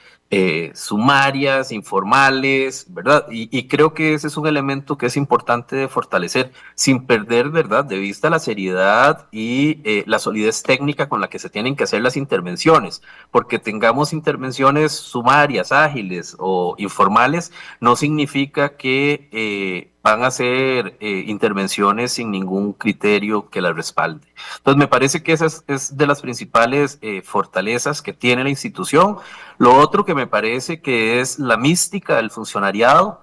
sumarias, informales, ¿verdad? Y creo que ese es un elemento que es importante de fortalecer sin perder, ¿verdad?, de vista la seriedad y la solidez técnica con la que se tienen que hacer las intervenciones, porque tengamos intervenciones sumarias, ágiles o informales, no significa que van a ser intervenciones sin ningún criterio que las respalde. Entonces, me parece que esa es de las principales fortalezas que tiene la institución. Lo otro que me parece que es la mística del funcionariado.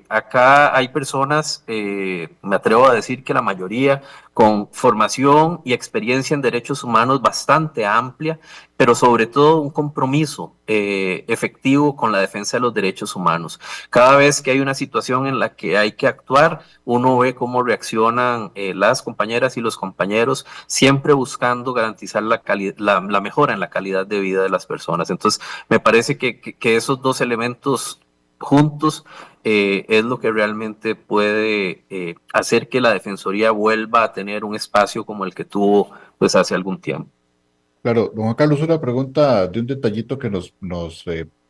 Acá hay personas, me atrevo a decir que la mayoría, con formación y experiencia en derechos humanos bastante amplia, pero sobre todo un compromiso efectivo con la defensa de los derechos humanos. Cada vez que hay una situación en la que hay que actuar, uno ve cómo reaccionan las compañeras y los compañeros, siempre buscando garantizar la mejora en la calidad de vida de las personas. Entonces, me parece que esos dos elementos juntos es lo que realmente puede hacer que la Defensoría vuelva a tener un espacio como el que tuvo pues hace algún tiempo. Claro, don Juan Carlos, una pregunta de un detallito que nos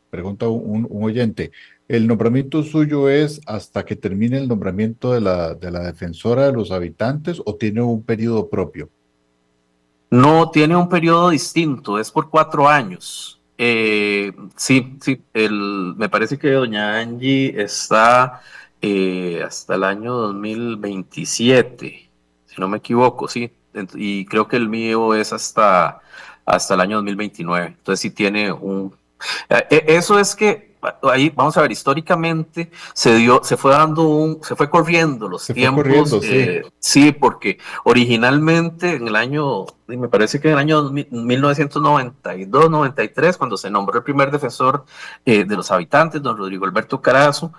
pregunta un oyente. ¿El nombramiento suyo es hasta que termine el nombramiento de la defensora de los habitantes o tiene un periodo propio? No tiene un periodo distinto, es por 4 años. Sí, me parece que doña Angie está hasta el año 2027, si no me equivoco, sí. Y creo que el mío es hasta el año 2029. Entonces sí tiene un... Eso es que ahí vamos a ver, históricamente se fue corriendo los Se fue tiempos, corriendo, sí. sí, porque originalmente en el año, me parece que en el año 1992, 93, cuando se nombró el primer defensor de los habitantes, don Rodrigo Alberto Carazo,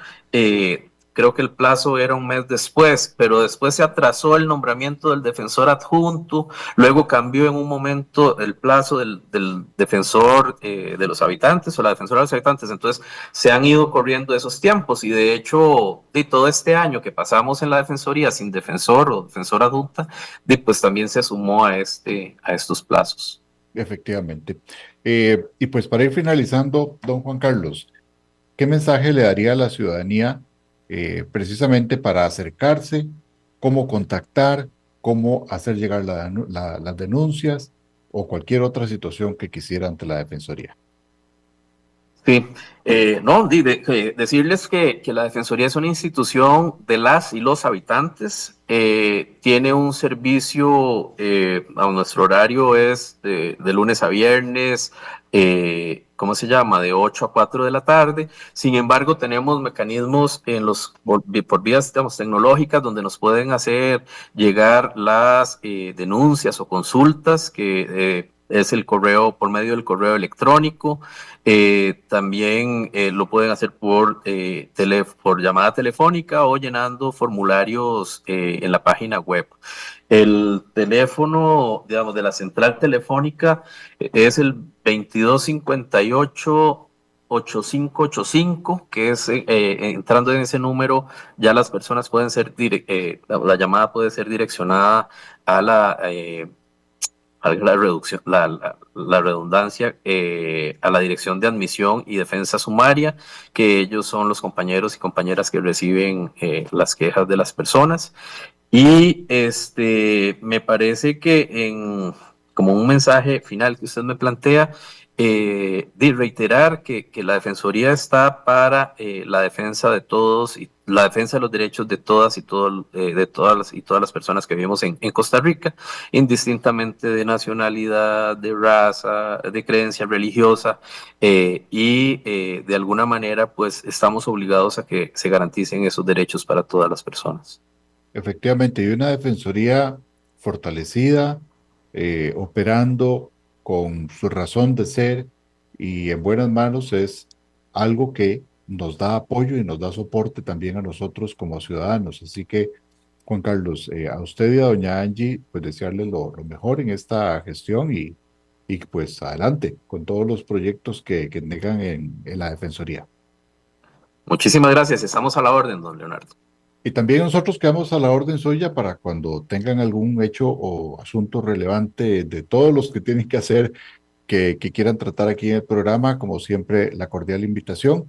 creo que el plazo era un mes después, pero después se atrasó el nombramiento del defensor adjunto, luego cambió en un momento el plazo del defensor de los habitantes o la defensora de los habitantes, entonces se han ido corriendo esos tiempos y de hecho de todo este año que pasamos en la defensoría sin defensor o defensora adjunta, pues también se sumó a estos plazos. Efectivamente. Y pues para ir finalizando, don Juan Carlos, ¿qué mensaje le daría a la ciudadanía precisamente para acercarse, cómo contactar, cómo hacer llegar las denuncias o cualquier otra situación que quisiera ante la Defensoría? Sí, no, decirles que la Defensoría es una institución de las y los habitantes, tiene un servicio, a nuestro horario es de lunes a viernes, ¿cómo se llama? De 8 a 4 de la tarde. Sin embargo, tenemos mecanismos por vías, digamos, tecnológicas donde nos pueden hacer llegar las denuncias o consultas que es el correo, por medio del correo electrónico. También lo pueden hacer por llamada telefónica o llenando formularios en la página web. El teléfono, digamos, de la central telefónica es el 2258-8585, que es entrando en ese número, ya las personas pueden ser, la llamada puede ser direccionada a la redundancia, a la Dirección de Admisión y Defensa Sumaria, que ellos son los compañeros y compañeras que reciben las quejas de las personas. Y me parece que como un mensaje final que usted me plantea, de reiterar que la Defensoría está para la defensa de todos y la defensa de los derechos de todas y de todas las personas que vivimos en Costa Rica, indistintamente de nacionalidad, de raza, de creencia religiosa, de alguna manera pues estamos obligados a que se garanticen esos derechos para todas las personas. Efectivamente, y una Defensoría fortalecida, operando con su razón de ser y en buenas manos es algo que nos da apoyo y nos da soporte también a nosotros como ciudadanos. Así que, Juan Carlos, a usted y a doña Angie, pues desearles lo mejor en esta gestión y pues adelante con todos los proyectos que tengan en la Defensoría. Muchísimas gracias, estamos a la orden, don Leonardo. Y también nosotros quedamos a la orden suya para cuando tengan algún hecho o asunto relevante de todos los que tienen que hacer que quieran tratar aquí en el programa, como siempre, la cordial invitación.